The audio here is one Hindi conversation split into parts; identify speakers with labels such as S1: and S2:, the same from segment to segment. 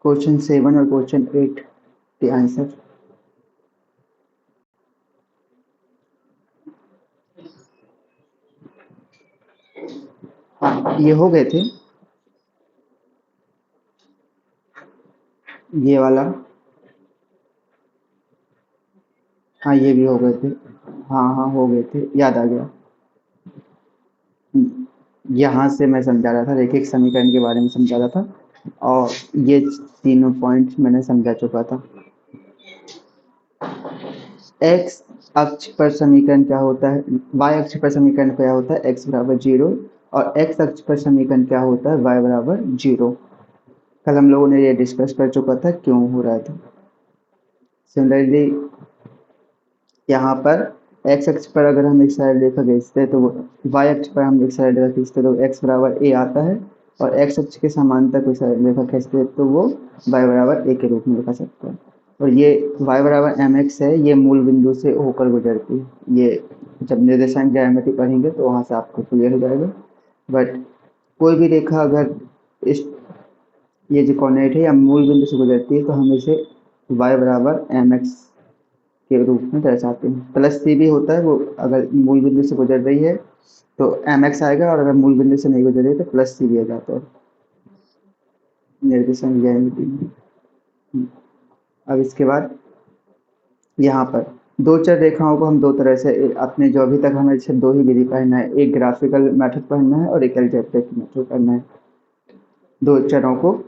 S1: क्वेश्चन 7 और क्वेश्चन 8 के आंसर। हाँ ये हो गए थे, ये वाला। हाँ ये भी हो गए थे। हाँ हाँ हो गए थे, याद आ गया। यहाँ से मैं समझा रहा था, रैखिक समीकरण के बारे में समझा रहा था, और ये तीनों पॉइंट्स मैंने समझा चुका था। एक्स अक्ष पर समीकरण क्या होता है, वाई अक्ष पर समीकरण क्या होता है, एक्स बराबर 0, और एक्स अक्ष पर समीकरण क्या होता है, वाई बराबर 0। कल हम लोगों ने ये डिस्कस कर चुका था क्यों हो रहा था। सिमिलरली यहाँ पर एक्स अक्ष पर अगर हम एक सरल रेखा खींचते हैं तो वाई अक्ष पर हम एक सरल रेखा खींचते हैं तो एक्स बराबर ए आता है, और एक्स अक्ष के समांतर कोई सरल रेखा खींचते हैं तो वो वाई बराबर ए के रूप में लिखा सकता है। और ये वाई बराबर एम एक्स है, ये मूल बिंदु से होकर गुजरती है। ये जब निर्देशांक ज्यामिति पढ़ेंगे तो वहाँ से आपको क्लियर हो जाएगा। बट कोई भी रेखा अगर इस ये जो कोऑर्डिनेट है या मूल बिंदु से गुजरती है तो हम इसे y बराबर एम एक्स के रूप में दर्शाते हैं। प्लस सी भी होता है, वो अगर मूल बिंदु से गुजर रही है तो एम एक्स आएगा, और अगर मूल बिंदु से नहीं गुजर रही है तो प्लस सी भी आ जाता है निर्देशांक ज्यामिति में। अब इसके बाद यहाँ पर दो चर रेखाओं को हम दो तरह से अपने जो अभी तक हमें सिर्फ दो ही विधि पढ़ना है, एक ग्राफिकल मेथड पढ़ना है और एक एल्जेब्रिक मेथड पढ़ना है, दो चरों को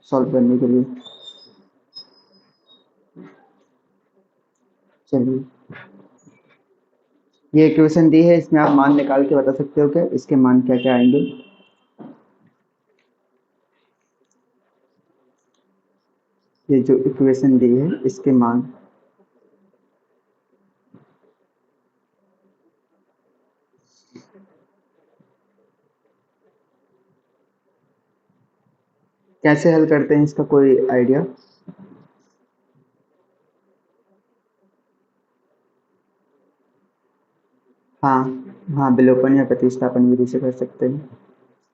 S1: सॉल्व करने के लिए। चलिए ये इक्वेशन दी है, इसमें आप मान निकाल के बता सकते हो क्या इसके मान क्या क्या आएंगे। ये जो इक्वेशन दी है इसके मान कैसे हल करते हैं, इसका कोई आइडिया। हाँ हाँ, विलोपन या प्रतिस्थापन विधि से कर सकते हैं।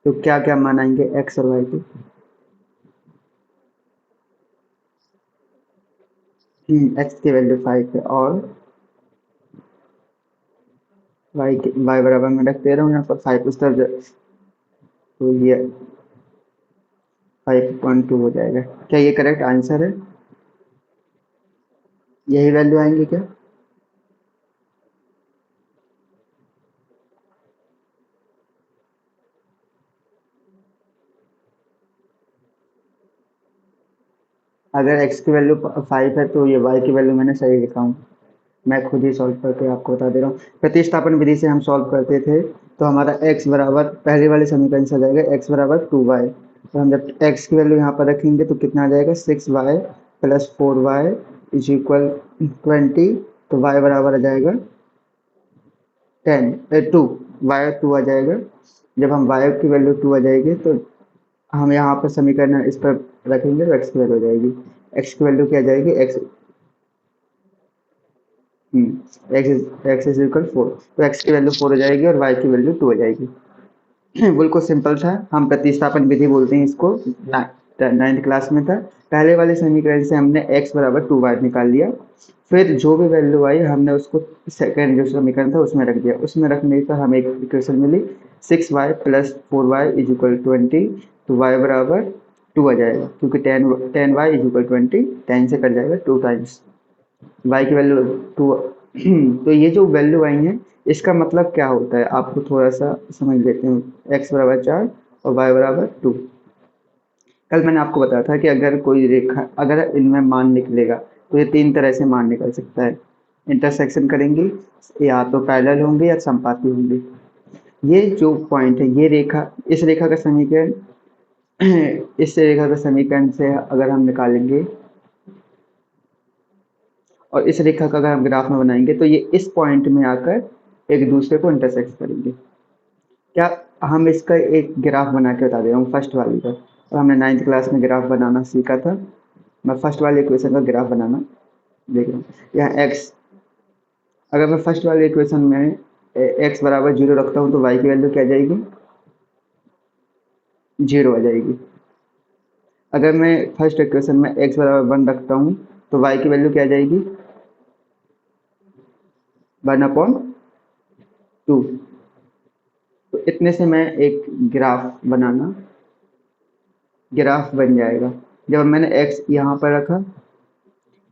S1: तो क्या क्या मान आएंगे एक्स और वाई के। एक्स की वैल्यू 5 है, और वाई बराबर में रख दे रहा हूँ यहाँ पर 5 उस तरफ, तो ये 5.2 हो जाएगा। क्या ये करेक्ट आंसर है, यही वैल्यू आएंगे क्या। अगर x की वैल्यू 5 है तो ये y की वैल्यू मैंने सही लिखा हूँ, मैं खुद ही सॉल्व करके आपको बता दे रहा हूँ। प्रतिस्थापन विधि से हम सॉल्व करते थे तो हमारा x बराबर पहले वाले समीकरण से आ जाएगा x बराबर 2y, तो हम जब x की वैल्यू यहाँ पर रखेंगे तो कितना आ जाएगा 6y plus 4y is equal 20, तो y बराबर आ जाएगा 2, y 2 आ जाएगा। जब हम y की वैल्यू 2 आ जाएगी तो हम यहाँ पर समीकरण इस पर रखेंगे तो x की वैल्यू हो जाएगी, x की वैल्यू क्या आ जाएगी x, एक्स इज इक्वल 4, तो x की वैल्यू 4 हो जाएगी और y की वैल्यू 2 हो जाएगी। बिल्कुल सिंपल था, हम प्रतिस्थापन विधि बोलते हैं इसको, नाइन्थ क्लास में था। पहले वाले समीकरण से हमने x बराबर 2y निकाल लिया, फिर जो भी वैल्यू आई हमने उसको सेकेंड जो समीकरण था उसमें रख दिया, उसमें रखने पर हमें एक इक्वेशन मिली 6y plus 4y is equal 20, तो y बराबर 2 आ जाएगा, क्योंकि 10y इज इक्वल 20, 10 से कट जाएगा 2 टाइम्स y की वैल्यू 2। तो ये जो वैल्यू आई है इसका मतलब क्या होता है आपको थोड़ा सा समझ लेते हैं। x बराबर 4 और y बराबर 2। कल मैंने आपको बताया था कि अगर कोई रेखा, अगर इनमें मान निकलेगा तो ये तीन तरह से मान निकल सकता है, इंटरसेक्शन करेंगी, या तो पैरेलल होंगे या संपाती होंगे। ये जो पॉइंट है, ये रेखा, इस रेखा का समीकरण इस रेखा का समीकरण से अगर हम निकालेंगे और इस रेखा का अगर हम ग्राफ में बनाएंगे तो ये इस पॉइंट में आकर एक दूसरे को इंटरसेक्ट करेंगे। क्या, हम इसका एक ग्राफ बना के बता दे रहा हूँ फर्स्ट वाली का, और हमने नाइन्थ क्लास में ग्राफ बनाना सीखा था। मैं फर्स्ट वाली इक्वेशन का ग्राफ बनाना देख रहा हूँ। यहाँ एक्स, अगर मैं फर्स्ट वाली इक्वेशन में एक्स बराबर 0 रखता हूँ तो वाई की वैल्यू क्या आ जाएगी, 0 आ जाएगी। अगर मैं फर्स्ट इक्वेशन में x बराबर 1 रखता हूँ तो y की वैल्यू क्या आ जाएगी, 1/2। तो इतने से मैं एक ग्राफ बन जाएगा। जब मैंने x यहाँ पर रखा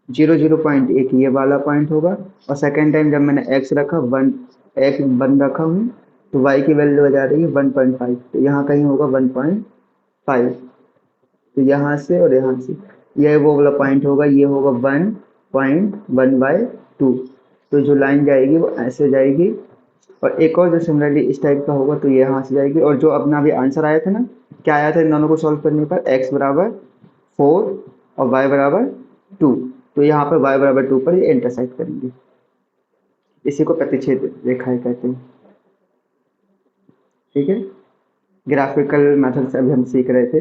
S1: 0.1 ये वाला पॉइंट होगा, और सेकेंड टाइम जब मैंने x रखा 1 रखा हूँ तो y की वैल्यू आ जा रही है 1.5। तो यहाँ कहीं होगा 1.5। तो यहाँ से और यहाँ से ये वो वाला पॉइंट होगा, ये होगा 1.1/2। तो जो लाइन जाएगी वो ऐसे जाएगी। और एक और जो सिमिलरली इस टाइप का होगा तो ये यहाँ से जाएगी। और जो अपना अभी आंसर आया था ना, क्या आया था इन दोनों को सॉल्व करने पर, x बराबर 4 और y बराबर 2। तो यहाँ पर y बराबर 2 पर ये इंटरसेक्ट करेंगे। इसी को प्रतिच्छेद रेखाएं कहते हैं। ठीक है, ग्राफिकल मेथड से अभी हम सीख रहे थे।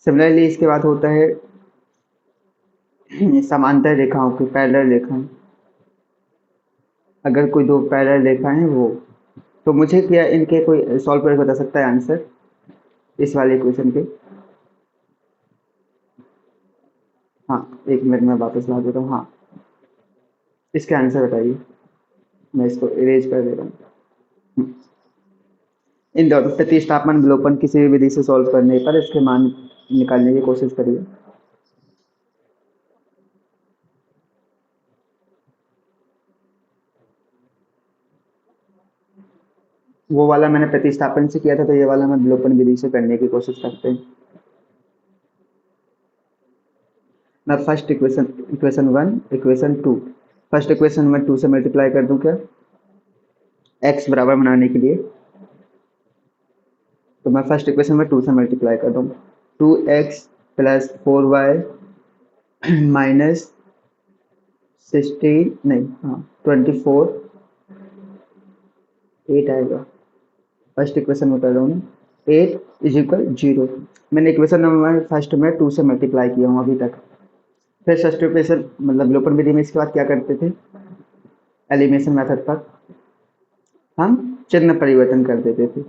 S1: सिमिलरली इसके बाद होता है समांतर रेखाओं की पैरेलल रेखाएं। अगर कोई दो पैरेलल रेखाएं हैं वो, तो मुझे क्या इनके कोई सॉल्व करके बता सकता है आंसर इस वाले क्वेश्चन के? हाँ, एक मिनट में वापस ला देता हूँ। हाँ, इसके आंसर बताइए, मैं इसको इरेज कर दे रहा हूँ। इन दोनों प्रतिस्थापन विलोपन किसी भी विधि से सॉल्व करने पर इसके मान निकालने की कोशिश करिए। वो वाला मैंने प्रतिस्थापन से किया था, तो ये वाला मैं विलोपन विधि से करने की कोशिश करते हैं। मैं first equation 1 equation 2, first equation में 2 से मल्टीप्लाई कर दूं क्या, x बराबर बनाने के लिए। तो मैं फर्स्ट इक्वेशन में 2 से मल्टीप्लाई कर दूँ, 2x प्लस 4y माइनस 16 नहीं, हाँ 24 8 आएगा। फर्स्ट इक्वेशन में कर रहा हूँ, 8 इज इक्वल 0। मैंने इक्वेशन नंबर फर्स्ट में 2 से मल्टीप्लाई किया हूँ अभी तक। फिर फर्स्ट इक्वेशन मतलब विलोपन विधि में इसके बाद क्या करते थे, एलिमिनेशन मेथड पर हम चिन्ह परिवर्तन कर देते थे।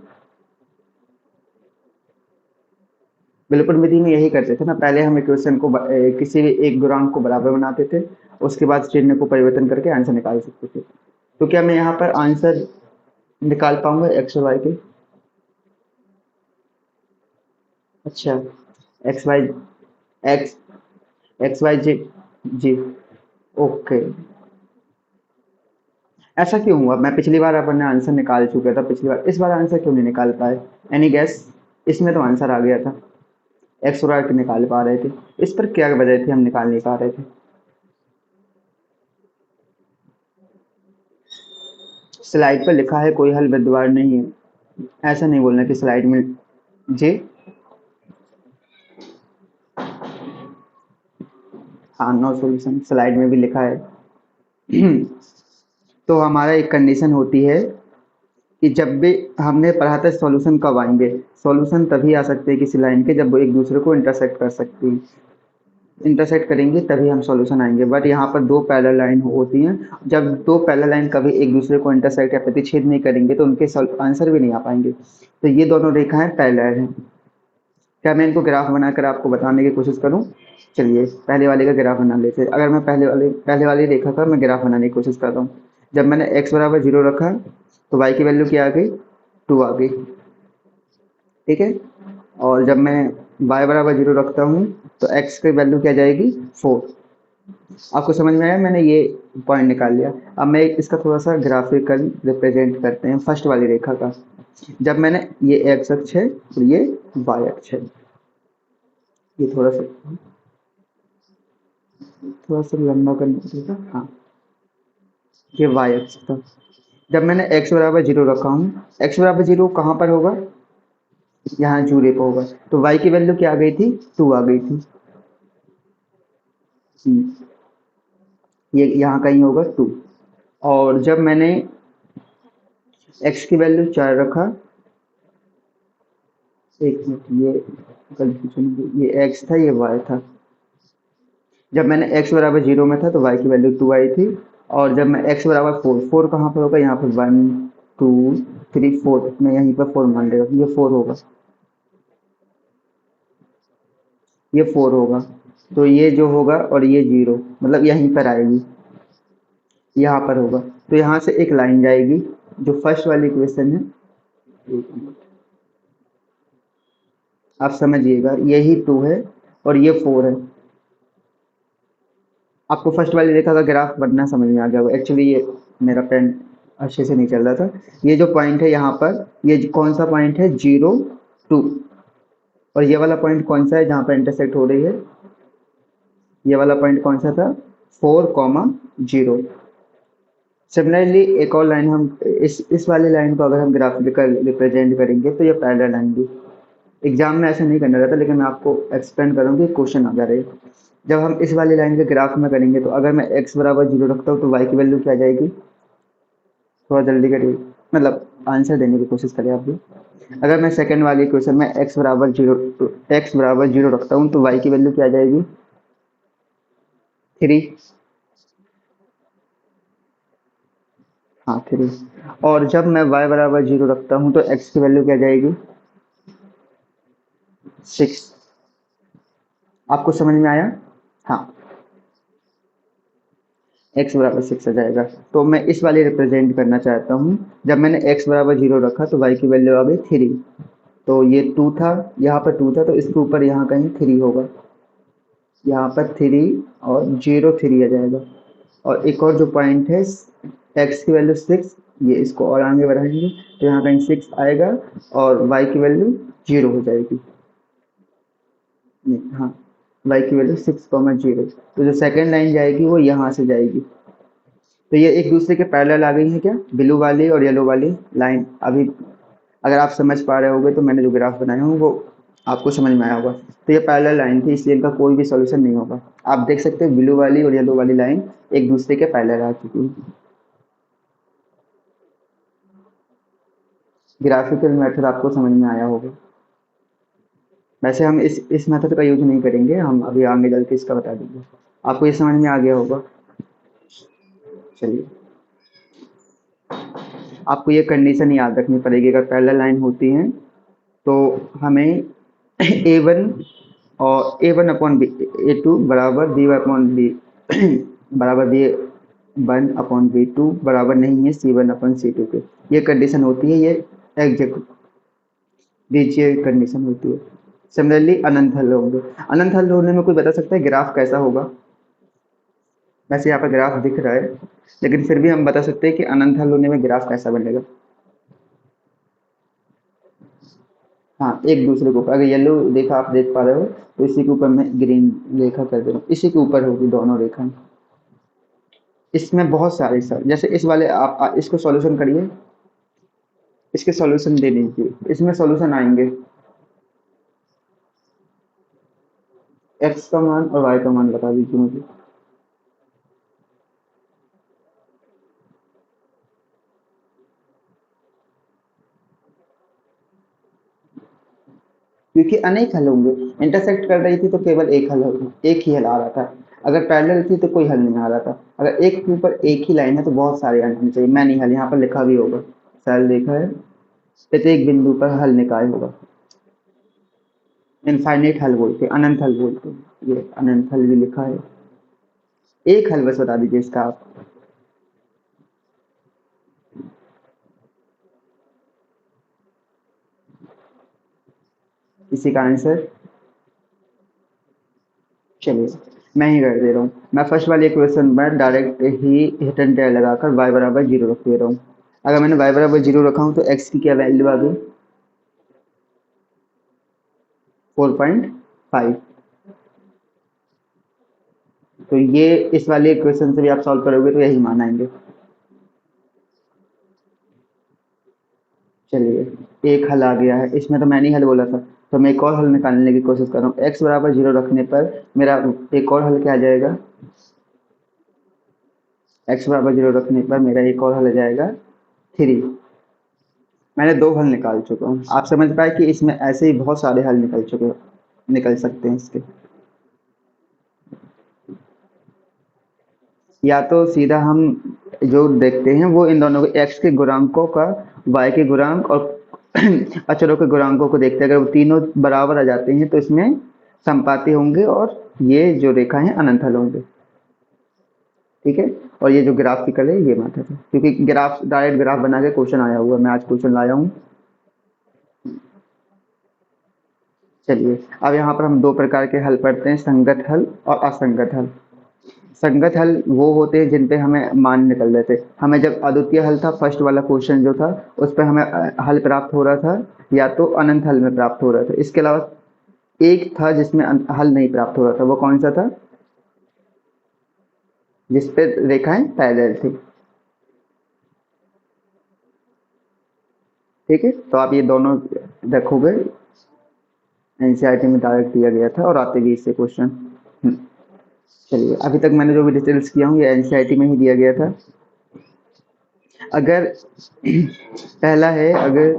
S1: विलोपन विधि में यही करते थे ना, पहले हम इक्वेशन को किसी भी एक गुणांक को बराबर बनाते थे, उसके बाद चिन्ह को परिवर्तन करके आंसर निकाल सकते थे। तो क्या मैं यहाँ पर आंसर निकाल पाऊंगा एक्स और वाई के? अच्छा, X Y X X Y जी जी, ओके। ऐसा क्यों हुआ? मैं पिछली बार अपन ने आंसर निकाल चुका था पिछली बार, इस बार आंसर क्यों नहीं निकाल पाए? Any gas? इसमें तो आंसर आ गया था, एक्स और वाई के निकाल पा रहे थे, इस पर क्या वजह थी हम निकाल नहीं पा रहे थे? स्लाइड पर लिखा है कोई हल विद्यमान नहीं है, ऐसा नहीं बोलना कि स्लाइड में। जी हाँ, नो सॉल्यूशन स्लाइड में भी लिखा है। तो हमारा एक कंडीशन होती है कि जब भी हमने पढ़ा था सॉल्यूशन कब आएंगे, सॉल्यूशन तभी आ सकते हैं किसी लाइन के जब वो एक दूसरे को इंटरसेक्ट कर सकती है, इंटरसेक्ट करेंगे तभी हम सॉल्यूशन आएंगे। बट यहाँ पर दो पैरेलल लाइन होती हैं, जब दो पैरेलल लाइन कभी एक दूसरे को इंटरसेक्ट या प्रतिच्छेद नहीं करेंगे तो उनके आंसर भी नहीं आ पाएंगे। तो ये दोनों रेखाएं पैरेलल हैं। क्या मैं इनको ग्राफ बनाकर आपको बताने की कोशिश करूं? चलिए पहले वाले का ग्राफ बना लेते हैं। अगर मैं पहले वाली रेखा का मैं ग्राफ बनाने की कोशिश करता हूँ, जब मैंने x बराबर 0 रखा तो y की वैल्यू क्या आ गई, 2 आ गई। ठीक है, और जब मैं y बराबर 0 रखता हूँ तो x की वैल्यू क्या जाएगी, 4। आपको समझ में आया? मैंने ये पॉइंट निकाल लिया। अब मैं इसका थोड़ा सा ग्राफिकल रिप्रेजेंट करते हैं फर्स्ट वाली रेखा का। जब मैंने ये x अक्ष है और ये y अक्ष है, ये थोड़ा सा लंबा करना पड़ेगा। हाँ, ये y अक्ष था। जब मैंने x बराबर 0 रखा हूँ, x बराबर 0 कहाँ पर होगा, यहाँ जूरे पर होगा। तो y की वैल्यू क्या आ गई थी, 2 आ गई थी। ये यहाँ कहीं होगा 2। और जब मैंने x की वैल्यू 4 रखा, एक मिनट, ये कंफ्यूजन, ये x था ये y था। जब मैंने x बराबर 0 में था तो y की वैल्यू 2 आई थी। और जब मैं x बराबर 4 कहाँ पर होगा, यहाँ पर 1 2 3 4, मैं यहीं पर 4 मान लेगा, ये 4 होगा। ये 4 होगा, तो ये जो होगा और ये 0 मतलब यहीं पर आएगी, यहाँ पर होगा। तो यहाँ से एक लाइन जाएगी, जो फर्स्ट वाली इक्वेशन है, एक मिनट, आप समझिएगा, यही 2 है और ये 4 है। आपको फर्स्ट वाली रेखा का ग्राफ बनना समझ में आ गया होगा। एक्चुअली ये मेरा पेन अच्छे से नहीं चल रहा था। ये जो पॉइंट है यहाँ पर, ये कौन सा पॉइंट है, 0 2, और ये वाला पॉइंट कौन सा है जहाँ पर इंटरसेक्ट हो रही है, ये वाला पॉइंट कौन सा था, 4,0। सिमिलरली एक और लाइन हम इस वाली लाइन को अगर हम ग्राफिकल रिप्रेजेंट करेंगे तो ये पैरेलल आएंगी। एग्जाम में ऐसा नहीं करना रहता, लेकिन मैं आपको एक्सप्लेन करूँगी, क्वेश्चन आ जा रहे हैं। जब हम इस वाली लाइन के ग्राफ में करेंगे तो अगर मैं x बराबर 0 रखता हूँ तो y की वैल्यू क्या आ जाएगी, थोड़ा जल्दी करिए, मतलब आंसर देने की कोशिश करें आप भी। अगर मैं सेकंड वाली क्वेश्चन में x बराबर 0 रखता हूँ तो y की वैल्यू क्या आ जाएगी, 3। हाँ 3। और जब मैं y बराबर 0 रखता हूँ तो x की वैल्यू क्या आ जाएगी, 6। आपको समझ में आया? हाँ, x बराबर 6 आ जाएगा। तो मैं इस वाली रिप्रेजेंट करना चाहता हूँ, जब मैंने x बराबर 0 रखा तो y की वैल्यू आ गई 3। तो ये 2 था, यहाँ पर 2 था, तो इसके ऊपर यहाँ कहीं 3 होगा, यहाँ पर 3 और 0 3 आ जाएगा। और एक और जो पॉइंट है, x की वैल्यू 6, ये इसको और आगे बढ़ाएंगे तो यहाँ कहीं 6 आएगा और y की वैल्यू 0 हो जाएगी। नहीं, हाँ, y की वैल्यू 6,0। तो जो सेकेंड लाइन जाएगी वो यहाँ से जाएगी। तो ये एक दूसरे के पैरेलल आ गई है क्या, ब्लू वाली और येलो वाली लाइन। अभी अगर आप समझ पा रहे होगे तो मैंने जो ग्राफ बनाया हूँ वो आपको समझ में आया होगा। तो ये पैरेलल लाइन थी, इसलिए इनका कोई भी सॉल्यूशन नहीं होगा। आप देख सकते हैं ब्लू वाली और येलो वाली लाइन एक दूसरे के पैरेलल आ चुकी है। ग्राफिकल मेथड आपको समझ में आया होगा। वैसे हम इस मेथड का यूज नहीं करेंगे, हम अभी आगे चल के इसका बता देंगे। आपको ये समझ में आ गया होगा। चलिए, आपको ये कंडीशन याद रखनी पड़ेगी, अगर पैरेलल लाइन होती हैं तो हमें a1 और a1 अपॉन बी, a2 बराबर b अपॉन बी बराबर b1 अपॉन b2 बराबर नहीं है c1 अपॉन c2 के। ये कंडीशन होती है, ये एग्जैक्ट बीजीय कंडीशन होती है। सिमिलरली अनंत हल होंगे। अनंत हल होने में कोई बता सकता है ग्राफ कैसा होगा? वैसे यहाँ पर ग्राफ दिख रहा है, लेकिन फिर भी हम बता सकते हैं कि अनंत हल होने में ग्राफ कैसा बनेगा। हाँ, एक दूसरे के ऊपर, अगर येलो रेखा आप देख पा रहे हो तो इसी के ऊपर मैं ग्रीन रेखा कर दे रहा हूँ, इसी के ऊपर होगी दोनों रेखा। इसमें बहुत सारे सर, जैसे इस वाले आप इसको सॉल्यूशन करिए, इसके सॉल्यूशन दे दीजिए, इसमें सॉल्यूशन आएंगे, एक्स का मान और वाई का मान बता दीजिए मुझे। क्योंकि अनेक हल होंगे, इंटरसेक्ट कर रही थी तो केवल एक हल होगा, एक ही हल आ रहा था। अगर पैरेलल थी तो कोई हल नहीं आ रहा था। अगर एक के ऊपर एक ही लाइन है तो बहुत सारे हल होने चाहिए। मैनी हल यहाँ पर लिखा भी होगा, शायद देखा है, प्रत्येक बिंदु पर हल निकाय होगा। इनफाइनाइट हल बोलते हैं, अनंत हल बोलते हैं, ये अनंत हल भी लिखा है। एक हल बस बता दीजिए इसका आप। इसी का आंसर, चलिए मैं ही कर दे रहा हूँ। मैं फर्स्ट वाली इक्वेशन में डायरेक्ट ही हिट एंड टेल लगाकर y बराबर 0 रख दे रहा हूँ। अगर मैंने y बराबर 0 रखा हूँ तो x की क्या वैल्यू आ गई, 4.5। तो ये इस वाली इक्वेशन से भी आप सॉल्व करोगे तो यही मान आएंगे। चलिए, एक हल आ गया है, इसमें तो मैंने ही हल बोला था, तो मैं एक और हल निकालने की कोशिश कर रहा हूँ। x बराबर 0 रखने पर मेरा एक और हल क्या आ जाएगा, x बराबर 0 रखने पर मेरा एक और हल आ जाएगा 3। मैंने दो हल निकाल चुका हूँ। आप समझ पाए कि इसमें ऐसे ही बहुत सारे हल निकल सकते हैं इसके। या तो सीधा हम जो देखते हैं वो इन दोनों के x के गुणांकों का y के गुणांक और अचरों के गुणांकों को देखते हैं। अगर वो तीनों बराबर आ जाते हैं तो इसमें संपाती होंगे और ये जो रेखा है अनंत हल होंगे। ठीक है, और ये जो ग्राफिकल है ये मेथड है, क्योंकि ग्राफ डायरेक्ट ग्राफ बना के क्वेश्चन आया हुआ है, मैं आज क्वेश्चन लाया हूँ। चलिए अब यहाँ पर हम दो प्रकार के हल पढ़ते हैं, संगत हल और असंगत हल। संगत हल वो होते हैं जिन पे हमें मान निकल रहे थे। हमें जब अद्वितीय हल था, फर्स्ट वाला क्वेश्चन जो था, उस पे हमें हल प्राप्त हो रहा था, या तो अनंत हल में प्राप्त हो रहा था। इसके अलावा एक था जिसमें हल नहीं प्राप्त हो रहा था, वो कौन सा था? जिस पे रेखाएं पैरेलल थी। ठीक है, तो आप ये दोनों रखोगे, एनसीईआरटी में डायरेक्ट दिया गया था और आते भी इससे क्वेश्चन। चलिए, अभी तक मैंने जो भी डिटेल्स किया हूँ ये एनसीईआरटी में ही दिया गया था। अगर पहला है, अगर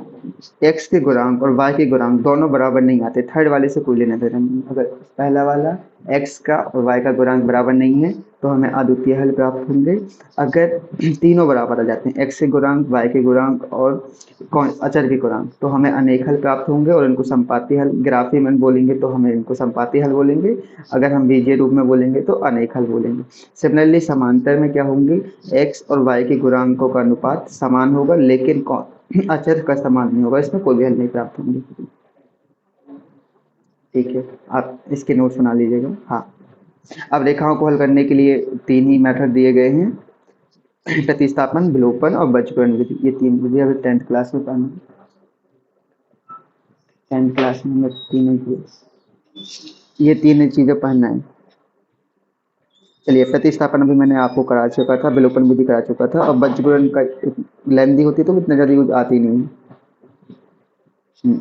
S1: x के गुणांक और y के गुणांक दोनों बराबर नहीं आते, थर्ड वाले से कोई लेना देना नहीं। अगर पहला वाला x का और y का गुणांक बराबर नहीं है तो हमें अद्वितीय हल प्राप्त होंगे। अगर तीनों बराबर आ जाते हैं, x के गुणांक, y के गुणांक और कौन अचर के गुणांक, तो हमें अनेक हल प्राप्त होंगे और इनको संपाती हल, ग्राफी में बोलेंगे तो हमें इनको संपाती हल बोलेंगे। अगर हम बीजीय रूप में बोलेंगे तो अनेक हल बोलेंगे। सिमिलरली समांतर में क्या होंगे, x और y के गुणांकों का अनुपात समान होगा, लेकिन कौन अचर का समान नहीं होगा, इसमें कोई भी हल नहीं प्राप्त होंगे। ठीक है, आप इसके नोट्स बना लीजिएगा। हाँ, अब रेखाओं को हल करने के लिए तीन ही मेथड दिए गए हैं, प्रतिस्थापन, विलोपन और बज्रगण विधि। ये तीन विधि अभी 10th क्लास में पढ़ना है। 10th क्लास में हमें ये तीन चीजें पढ़ना है। चलिए, प्रतिस्थापन अभी मैंने आपको करा चुका था, विलोपन विधि करा चुका था, और बज्रगुणन का लेंदी होती है तो इतना जल्दी यूज आती नहीं है।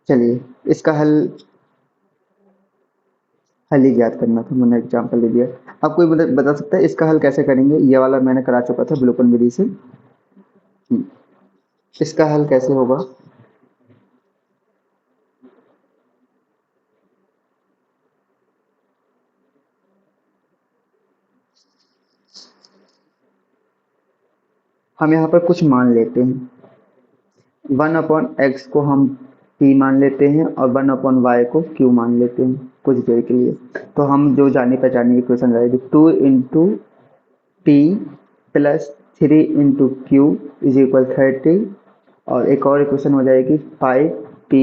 S1: चलिए, इसका हल ही ज्ञात करना था, मैंने एग्जाम्पल दे दिया। अब कोई बता सकता है इसका हल कैसे करेंगे? ये वाला मैंने करा चुका था विलोपन विधि से। इसका हल कैसे होगा? हम यहाँ पर कुछ मान लेते हैं, 1/x को हम p मान लेते हैं और 1/y को q मान लेते हैं कुछ देर के लिए। तो हम जो जानी पहचानी इक्वेशन रहेगी, 2 into p plus 3 into Q is equal 30, और एक और इक्वेशन हो जाएगी 5p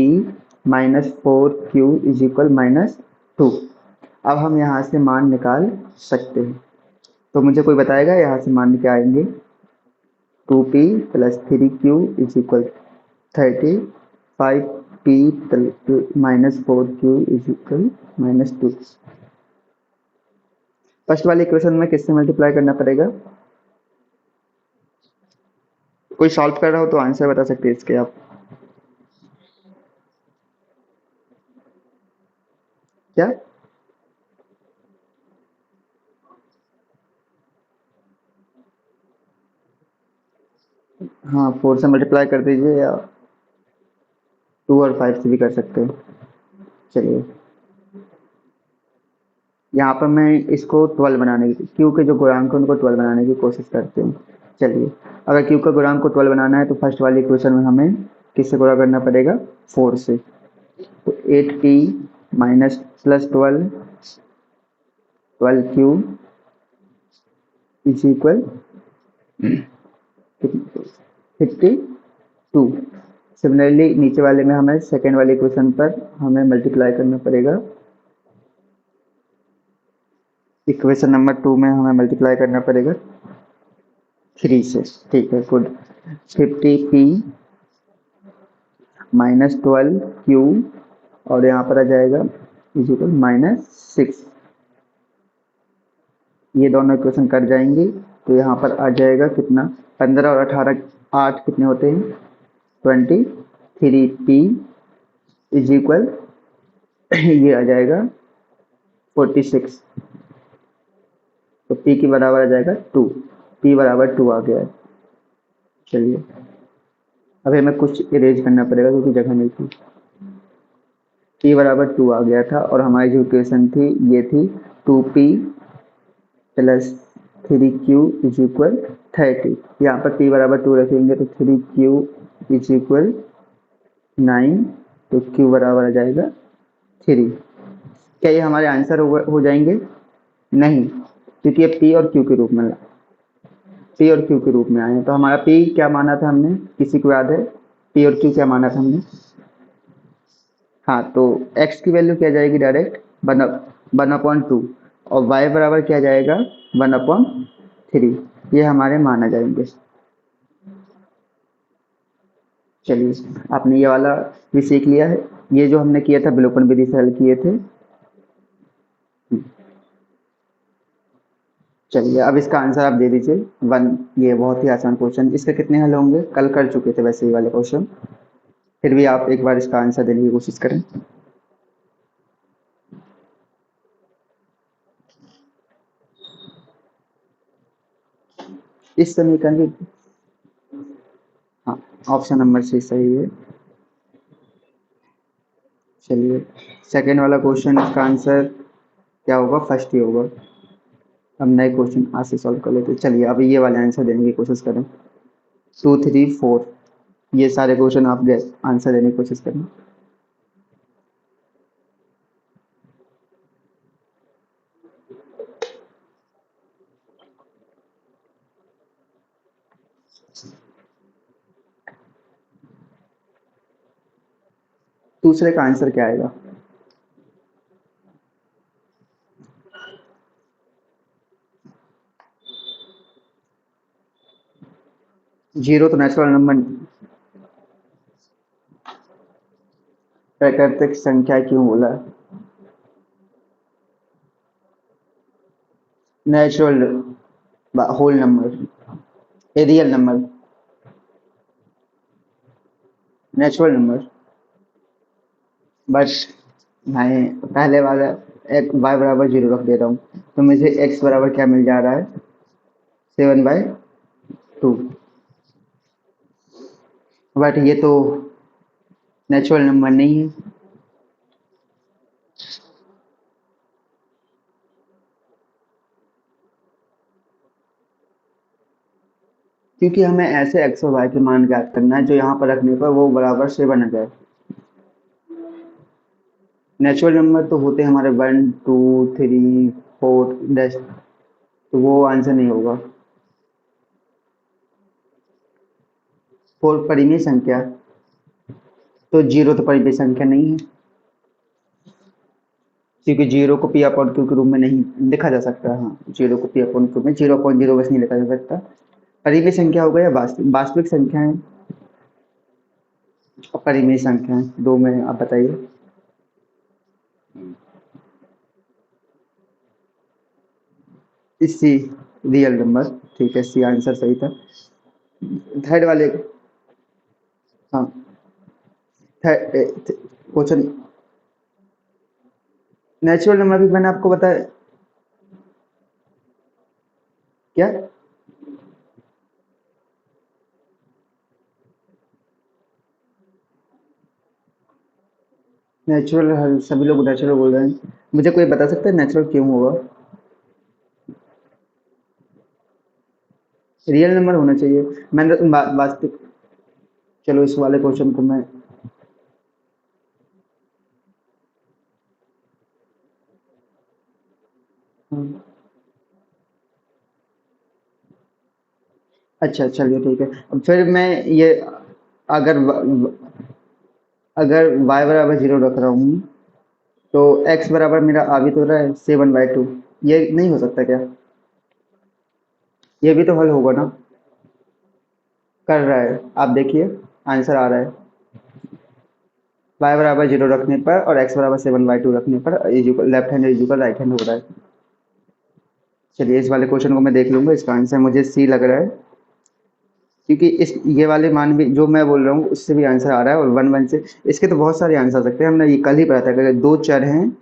S1: minus 4q is equal -2। अब हम यहाँ से मान निकाल सकते हैं, तो मुझे कोई बताएगा यहाँ से मान क्या आएंगे? 2p plus 3q is equal 30, 5p minus 4q is equal -2। First वाले इक्वेशन में किससे मल्टीप्लाई करना पड़ेगा? कोई सॉल्व कर रहा हो तो आंसर बता सकते हैं इसके आप। क्या? हाँ, 4 से मल्टीप्लाई कर दीजिए, या 2 और 5 से भी कर सकते हैं। चलिए, यहाँ पर मैं इसको 12 बनाने की, क्यू के जो गुणांक है उनको 12 बनाने की कोशिश करते हैं। चलिए, अगर क्यू का गुणांक को 12 बनाना है तो फर्स्ट वाली इक्वेशन में हमें किससे गुणा करना पड़ेगा? 4 से। तो 8p minus plus 12q is equal 52। Similarly नीचे वाले में हमें सेकेंड वाले इक्वेशन पर हमें मल्टीप्लाई करना पड़ेगा, इक्वेशन नंबर 2 में हमें मल्टीप्लाई करना पड़ेगा 3 से। ठीक है, गुड। 50p माइनस 12q, और यहाँ पर आ जाएगा इज इक्वल -6। ये दोनों इक्वेशन कट जाएंगी तो यहाँ पर आ जाएगा कितना? 15 और 18, 8 कितने होते हैं? 23p इज इक्वल ये आ जाएगा 46। तो p के बराबर आ जाएगा 2, p बराबर 2 आ गया है। चलिए, अभी हमें कुछ इरेज करना पड़ेगा क्योंकि जगह नहीं थी। p बराबर 2 आ गया था और हमारी जो इक्वेशन थी ये थी 2p plus 3q is equal 30। यहाँ पर p बराबर 2 रखेंगे तो 3q इज इक्वल 9, तो q बराबर आ जाएगा 3। क्या ये हमारे आंसर हो जाएंगे? नहीं, क्योंकि ये पी और क्यू के रूप में, पी और क्यू के रूप में आए हैं। तो हमारा पी क्या माना था हमने, किसी को याद है? पी और क्यू क्या माना था हमने? हाँ, तो एक्स की वैल्यू क्या जाएगी डायरेक्ट? वन अपॉन टू, और वाई बराबर क्या जाएगा? One upon three. ये हमारे माना जाएंगे। चलिए, आपने ये वाला भी सीख लिया है। ये जो हमने किया था विलोपन विधि से हल किए थे। चलिए, अब इसका आंसर आप दे दीजिए। वन, ये बहुत ही आसान क्वेश्चन, इसके कितने हल होंगे? कल कर चुके थे वैसे ये वाले क्वेश्चन, फिर भी आप एक बार इसका आंसर देने की कोशिश करें। इस समीकरण की, हाँ, ऑप्शन नंबर सी सही है। चलिए, सेकेंड वाला क्वेश्चन का आंसर क्या होगा? फर्स्ट ही होगा। हम नए क्वेश्चन आज से सॉल्व कर लेते हैं। चलिए, अब ये वाले आंसर देने की कोशिश करें। 2, 3, 4, ये सारे क्वेश्चन आप आंसर देने की कोशिश करें। दूसरे का आंसर क्या आएगा? जीरो तो नेचुरल नंबर, प्राकृतिक संख्या क्यों बोला? Natural whole number, a real number, natural number. But मैं पहले वाला एक वाई बराबर जीरो रख दे रहा हूँ, तो मुझे एक्स बराबर क्या मिल जा रहा है? 7/2। बट ये तो नेचुरल नंबर नहीं है, क्योंकि हमें ऐसे एक्स और वाई के मान ज्ञात करना है जो यहाँ पर रखने पर वो बराबर 7 आ जाए। नेचुरल नंबर तो होते हैं हमारे 1, 2, 3, 4 डैश, तो वो आंसर नहीं होगा। 4 परिमेय संख्या, तो जीरो तो परिमेय संख्या नहीं है, क्योंकि जीरो को पी अपॉन क्यू के रूप में नहीं लिखा जा सकता। हाँ, जीरो को पी अपॉन क्यू में 0.0 बस नहीं लिखा जा सकता। परिमेय संख्या हो गया, वास्तविक वास्तविक संख्या है और परिमेय संख्या है, दो में आप बताइए। सी, रियल नंबर। ठीक है, सी आंसर सही था। थर्ड वाले, हाँ, थर्ड क्वेश्चन, नेचुरल नंबर भी मैंने आपको बताया क्या? नेचुरल, सभी लोग नेचुरल बोल रहे हैं, मुझे कोई बता सकता है नेचुरल क्यों होगा? रियल नंबर होना चाहिए। मैंने वास्तविक, चलो इस वाले क्वेश्चन को मैं, हाँ, अच्छा चलिए ठीक है। अब फिर मैं ये, अगर अगर y बराबर जीरो रख रहा हूँ, तो x बराबर मेरा आ भी तो रहा है 7/2, ये नहीं हो सकता क्या? ये भी तो हल होगा ना? कर रहा है, आप देखिए आंसर आ रहा है। y बराबर जीरो रखने पर और x बराबर 7/2 रखने पर left hand equal right hand हो रहा है। चलिए, इस वाले क्वेश्चन को मैं देख लूंगा, इसका आंसर मुझे सी लग रहा है, क्योंकि इस ये वाले मान भी जो मैं बोल रहा हूँ उससे भी आंसर आ रहा है, और वन वन से इसके तो बहुत सारे आंसर आ सकते हैं। हमने ये कल ही पढ़ा था, अगर दो चर हैं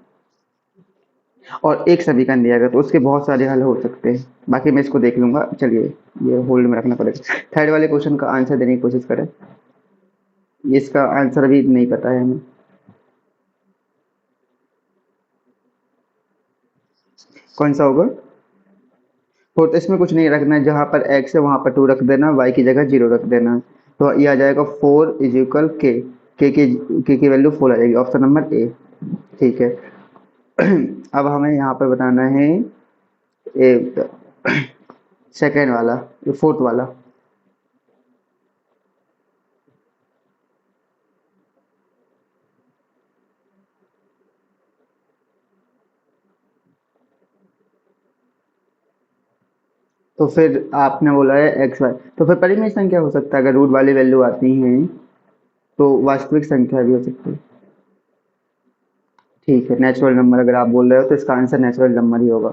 S1: और एक समीकरण दिया गया तो उसके बहुत सारे हल हो सकते हैं। बाकी मैं इसको देख लूंगा। चलिए, ये होल्ड में रखना पड़ेगा। थर्ड वाले क्वेश्चन का आंसर देने की कोशिश करें। इसका आंसर अभी नहीं पता है हमें। कौन सा होगा? फोर्थ, इसमें कुछ नहीं रखना है, जहाँ पर एक्स है वहाँ पर टू रख देना, वाई की जगह जीरो रख देना, तो ये आ जाएगा 4 इज इक्वल के की वैल्यू 4 आ जाएगी, ऑप्शन नंबर ए। ठीक है। अब हमें यहाँ पर बताना है एक सेकेंड वाला, ये फोर्थ वाला। तो फिर आपने बोला है एक्स वाई, तो फिर परिमेय संख्या हो सकता है, अगर रूट वाली वैल्यू आती हैं तो वास्तविक संख्या भी हो सकती है। ठीक है, नेचुरल नंबर अगर आप बोल रहे हो तो इसका आंसर नेचुरल नंबर ही होगा।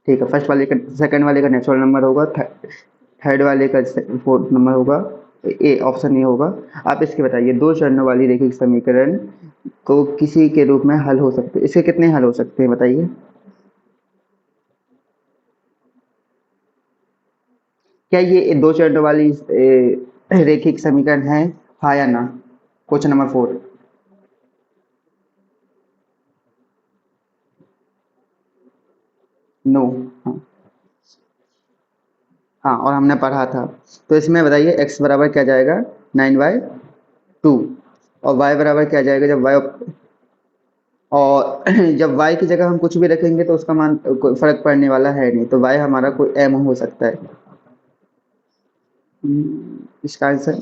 S1: ठीक है, फर्स्ट वाले का, सेकंड वाले का नेचुरल नंबर होगा, थर्ड वाले का फोर्थ नंबर होगा, ए ऑप्शन ए होगा। आप इसके बताइए, दो चरणों वाली रैखिक समीकरण को किसी के रूप में हल हो सकते, इसके कितने हल हो सकते हैं बताइए। क्या ये दो चरणों वाली रैखिक समीकरण है, हाँ या ना? Question number 4। नो। हाँ। हाँ, और हमने पढ़ा था। तो इसमें बताइए एक्स बराबर क्या जाएगा, 9/2, और वाई बराबर क्या जाएगा, जब वाई, और जब y की जगह हम कुछ भी रखेंगे तो उसका मान कोई फर्क पड़ने वाला है नहीं, तो y हमारा कोई m हो सकता है। इसका आंसर,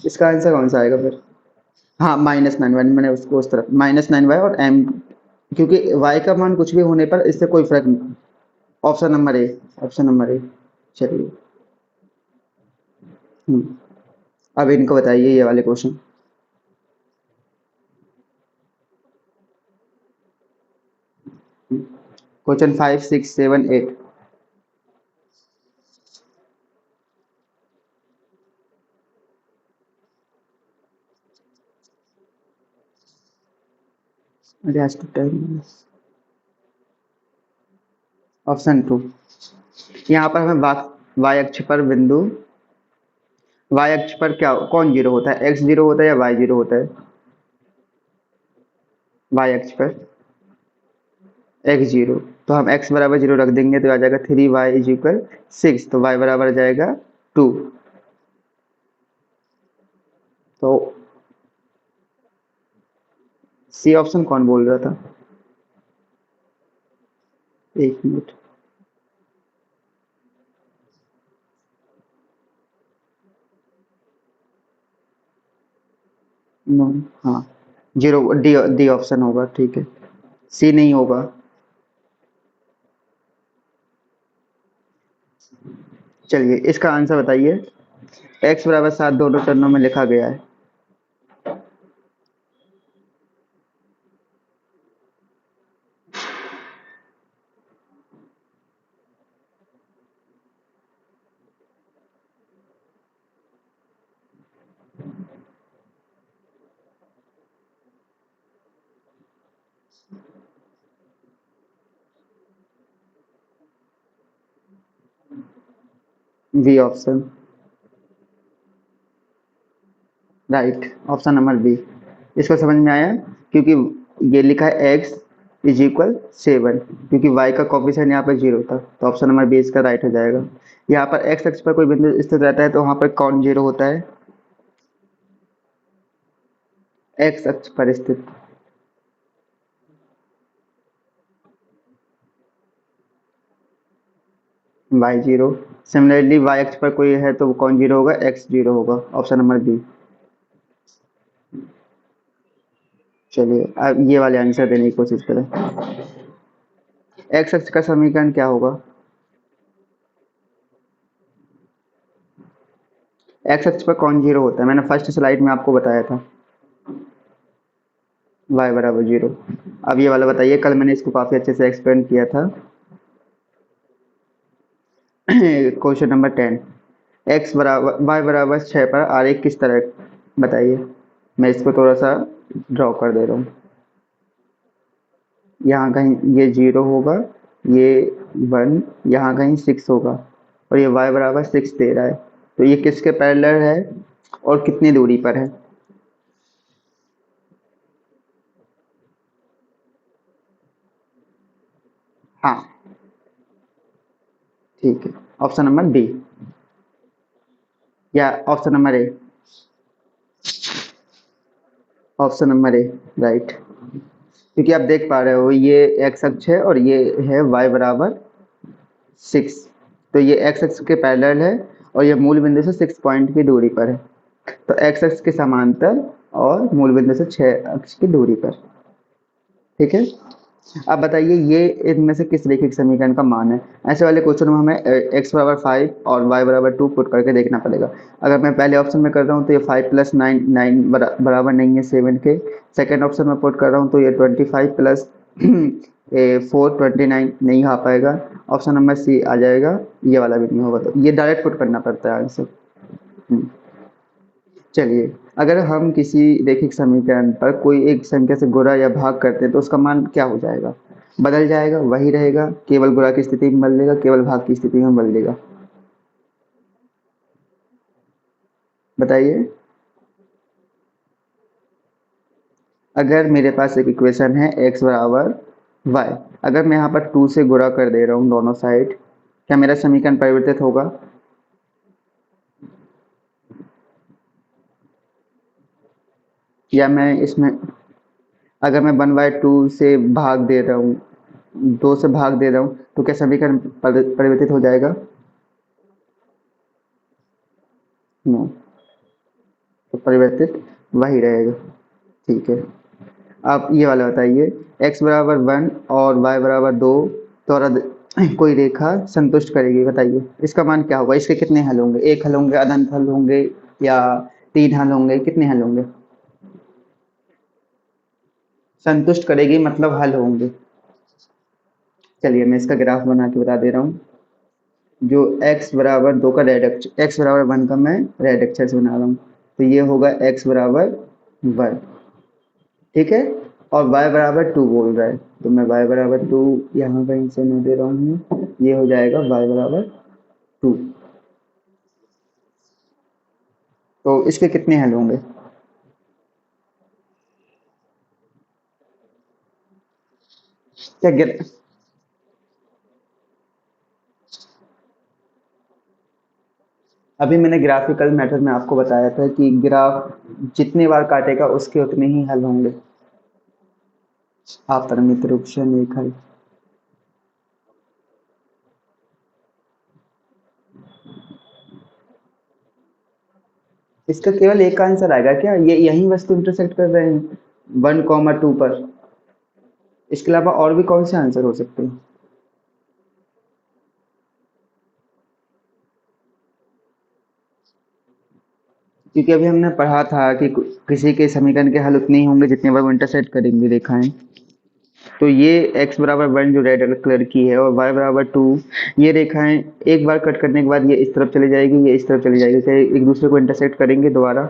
S1: इसका आंसर कौन सा आएगा फिर? हाँ, -9y, मैंने उसको उस तरफ -9y और m, क्योंकि y का मान कुछ भी होने पर इससे कोई फर्क नहीं। Option number A, option number A. चलिए। हम्म, अब इनको बताइए ये वाले क्वेश्चन। क्वेश्चन 5, 6, 7, 8। अरे आज तो टाइम। ऑप्शन 2। यहाँ पर हमें y अक्ष पर बिंदु, y अक्ष पर क्या कौन जीरो होता है, x जीरो होता है या y जीरो होता है? y अक्ष पर x जीरो, तो हम x बराबर जीरो रख देंगे तो आ जाएगा 3y = 6, तो y बराबर आ जाएगा 2। तो सी ऑप्शन कौन बोल रहा था? एक मिनट। नो। हाँ, जीरो, डी, डी ऑप्शन होगा, ठीक है। सी नहीं होगा। चलिए इसका आंसर बताइए। x बराबर 7 दोनों चरणों में लिखा गया है। B option, right, option number B. इसको समझ में आया, क्योंकि ये लिखा है x = 7, क्योंकि y का कॉफिशिएंट यहाँ पर जीरो था, तो ऑप्शन नंबर बी इसका राइट हो जाएगा। यहाँ पर x अक्ष पर कोई बिंदु स्थित रहता है तो वहां पर कौन जीरो होता है? x अक्ष पर स्थित y जीरो। सिमिलरली y अक्ष पर कोई है तो वो कौन जीरो होगा, x जीरो होगा, ऑप्शन नंबर बी। चलिए अब ये वाले आंसर देने की कोशिश करें। x अक्ष का समीकरण क्या होगा? x अक्ष पर कौन जीरो होता है, मैंने फर्स्ट स्लाइड में आपको बताया था, y बराबर जीरो। अब ये वाला बताइए, कल मैंने इसको काफी अच्छे से एक्सप्लेन किया था। क्वेश्चन नंबर 10, x बराबर y बराबर 6 पर आरेख किस तरह, बताइए। मैं इसको थोड़ा सा ड्रॉ कर दे रहा हूँ। यहाँ कहीं ये जीरो होगा, ये 1, यहाँ कहीं 6 होगा, और ये y बराबर 6 दे रहा है, तो ये किसके पैरेलल है और कितनी दूरी पर है? हाँ, ठीक है, ऑप्शन नंबर डी या option number A? Option number A right, क्योंकि आप देख पा रहे हो ये एक्स अक्ष है और ये है वाई बराबर 6, तो ये एक्स अक्ष के पैरेलल है और ये मूल बिंदु से 6 पॉइंट की दूरी पर है, तो एक्स अक्ष के समांतर और मूल बिंदु से 6 अक्ष की दूरी पर। ठीक है, अब बताइए ये इनमें से किस रैखिक समीकरण का मान है। ऐसे वाले क्वेश्चन में हमें x बराबर 5 और y बराबर 2 पुट करके देखना पड़ेगा। अगर मैं पहले ऑप्शन में कर रहा हूँ तो ये 5 प्लस 9 बराबर नहीं है 7 के। सेकेंड ऑप्शन में पुट कर रहा हूँ तो ये 25 प्लस 4 29 नहीं आ पाएगा। ऑप्शन नंबर सी आ जाएगा, ये वाला भी नहीं होगा, तो ये डायरेक्ट पुट करना पड़ता है आंसर। चलिए, अगर हम किसी रैखिक समीकरण पर कोई एक संख्या से गुणा या भाग करते हैं तो उसका मान क्या हो जाएगा? बदल जाएगा, वही रहेगा, केवल गुणा की स्थिति में बदलेगा, केवल भाग की स्थिति में बदलेगा? बताइए। अगर मेरे पास एक इक्वेशन है x बराबर y, अगर मैं यहाँ पर 2 से गुणा कर दे रहा हूँ दोनों साइड, क्या मेरा समीकरण परिवर्तित होगा? या मैं इसमें अगर मैं 1/2 से भाग दे रहा हूँ, 2 से भाग दे रहा हूँ, तो क्या समीकरण परिवर्तित हो जाएगा? नो, तो परिवर्तित वही रहेगा। ठीक है, आप ये वाला बताइए, x बराबर 1 और y बराबर 2 द्वारा कोई रेखा संतुष्ट करेगी, बताइए इसका मान क्या होगा? इसके कितने हल होंगे? एक हल होंगे, अनंत हल होंगे, या 3 हल होंगे? कितने हल होंगे? संतुष्ट करेगी मतलब हल होंगे। चलिए मैं इसका ग्राफ बना के बता दे रहा हूँ। जो x बराबर 2 का रेड अक्षर, x बराबर 1 का मैं रेड अक्षर से बना रहा हूँ, तो ये होगा x बराबर 1, ठीक है, और y बराबर 2 बोल रहा है, तो मैं y बराबर 2 यहाँ कहीं से मैं दे रहा हूँ, ये हो जाएगा y बराबर 2। तो इसके कितने हल होंगे? क्या अभी मैंने ग्राफिकल मेथड में आपको बताया था कि ग्राफ जितने बार काटेगा उसके उतने ही हल होंगे। आप परिमित रूप से एक हल। इसका केवल एक आंसर आएगा क्या? ये यही वस्तु इंटरसेक्ट कर रहे हैं 1, 2 पर, इसके अलावा और भी कौन से आंसर हो सकते हैं? क्योंकि अभी हमने पढ़ा था कि किसी के समीकरण के हल उतने ही होंगे जितने बार वो इंटरसेक्ट करेंगे रेखाएं। तो ये x बराबर 1 जो रेड कलर की है और y बराबर 2, ये रेखाएं एक बार कट करने के बाद ये इस तरफ चली जाएगी, ये इस तरफ चली जाएगी, चाहे एक दूसरे को इंटरसेक्ट करेंगे दोबारा।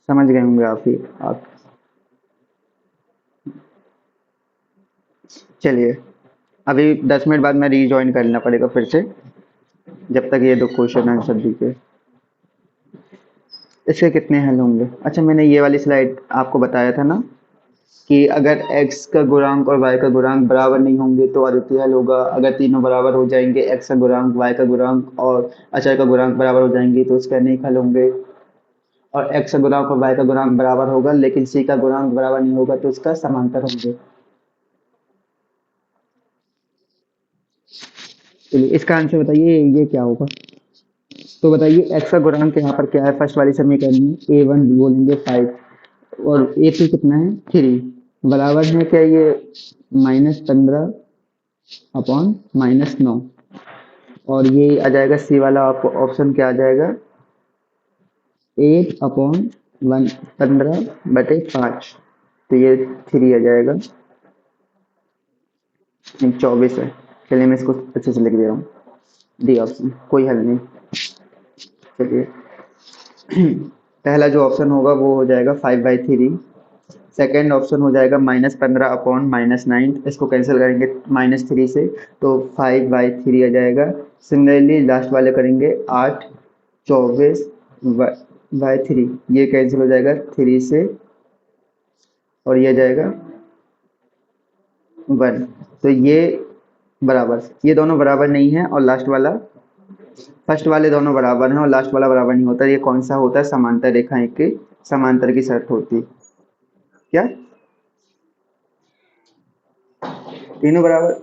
S1: समझ गए होंगे आप ही आप। चलिए, अभी 10 मिनट बाद मैं रीजॉइन करना पड़ेगा फिर से, जब तक ये 2 क्वेश्चन आंसर दीजिए। इसके कितने हल होंगे? अच्छा, मैंने ये वाली स्लाइड आपको बताया था ना कि अगर x का गुणांक और y का गुणांक बराबर नहीं होंगे तो अद्वितीय हल होगा। अगर तीनों बराबर हो जाएंगे, x का गुणांक, y का गुणांक और अचर का गुणांक बराबर हो जाएंगे तो उसके अनेक हल होंगे। और x का गुणांक और y का गुणांक बराबर होगा लेकिन c का गुणांक बराबर नहीं होगा तो उसका समांतर होंगे। चलिए इसका आंसर बताइए, ये क्या होगा? तो बताइए x का गुणांक यहाँ पर क्या है? फर्स्ट वाली समीकरण में a1 बोलेंगे 5 और a2 कितना है 3, बराबर है क्या ये -15/-9, और ये आ जाएगा सी वाला आपको ऑप्शन क्या आ जाएगा 8/15/5, तो ये 3 आ जाएगा, नहीं 24 है। चलिए मैं इसको अच्छे से लिख दे रहा हूँ, डी ऑप्शन, कोई हल नहीं। चलिए पहला जो ऑप्शन होगा वो हो जाएगा 5/3, सेकेंड ऑप्शन हो जाएगा -15/-9, इसको कैंसिल करेंगे -3 से तो 5/3 आ जाएगा। सिमिलरली लास्ट वाले करेंगे 8/24/3, ये कैंसिल हो जाएगा 3 से और ये आ जाएगा 1, तो ये बराबर, ये दोनों बराबर नहीं है और लास्ट वाला, फर्स्ट वाले दोनों बराबर हैं और लास्ट वाला बराबर नहीं होता। ये कौन सा होता है? समांतर रेखाएं की समांतर की शर्त होती है। क्या तीनों बराबर?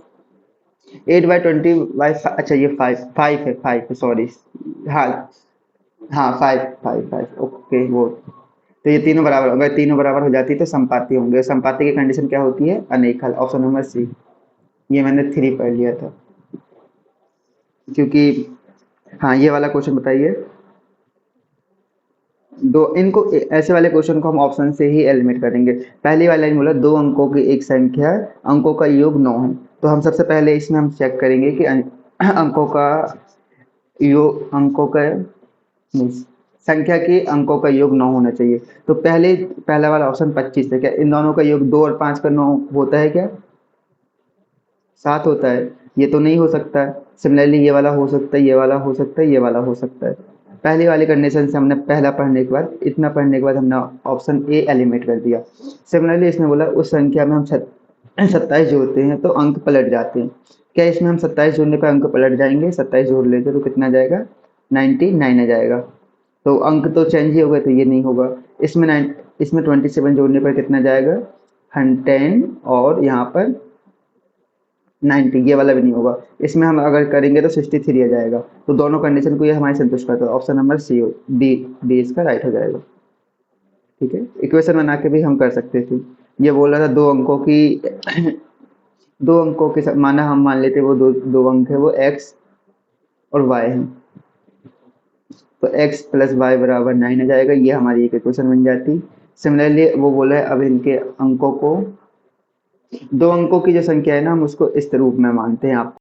S1: 8/20 बाई, अच्छा ये फाइव है, फाइव है, सॉरी। हाँ हाँ, फाइव फाइव फाइव, ओके वो। तो ये तीनों बराबर, अगर तीनों बराबर हो जाती तो संपाती होंगे। संपाती की कंडीशन क्या होती है? अनेकल, ऑप्शन नंबर सी। ये मैंने 3 पढ़ लिया था, क्योंकि हाँ, ये वाला क्वेश्चन बताइए। दो इनको ऐसे वाले क्वेश्चन को हम ऑप्शन से ही एलिमिनेट करेंगे। पहली वाला लाइन बोला, दो अंकों की एक संख्या, अंकों का योग 9 है। तो हम सबसे पहले इसमें हम चेक करेंगे कि अंकों का योग, अंकों का नहीं, संख्या के अंकों का योग 9 होना चाहिए। तो पहला वाला ऑप्शन 25 है। क्या इन दोनों का योग 2 और 5 का 9 होता है क्या? 7 होता है। ये तो नहीं हो सकता है। सिमिलरली ये वाला हो सकता है, ये वाला हो सकता है, ये वाला हो सकता है। पहली वाली कंडीशन से हमने पहला पढ़ने के बाद, इतना पढ़ने के बाद हमने ऑप्शन ए एलिमिनेट कर दिया। सिमिलरली इसमें बोला उस संख्या में हम 27 जोड़ते हैं तो अंक पलट जाते हैं। क्या इसमें हम 27 जोड़ने पर अंक पलट जाएंगे? 27 जोड़ लेते तो कितना आ जाएगा? 99 आ जाएगा। तो अंक तो चेंज ही हो गए, तो ये नहीं होगा। इसमें 27 जोड़ने पर कितना जाएगा? 110, और यहाँ पर 90, ये वाला भी नहीं होगा। इसमें हम अगर करेंगे तो 63 आ जाएगा। तो दोनों कंडीशन को ये हमारे संतुष्ट करता है। Option number C, D, D इसका राइट हो जाएगा। ठीक है, इक्वेशन बना के भी हम कर सकते थे। ये बोल रहा था दो अंकों की दो अंकों के माना हम मान लेते वो दो दो अंक है, वो एक्स और वाई है। तो x प्लस वाई बराबर 9 आ जाएगा। ये हमारी एक इक्वेशन बन जाती। सिमिलरली वो बोला है अब इनके अंकों को, दो अंकों की जो संख्या है ना, हम उसको इस रूप में मानते हैं। आप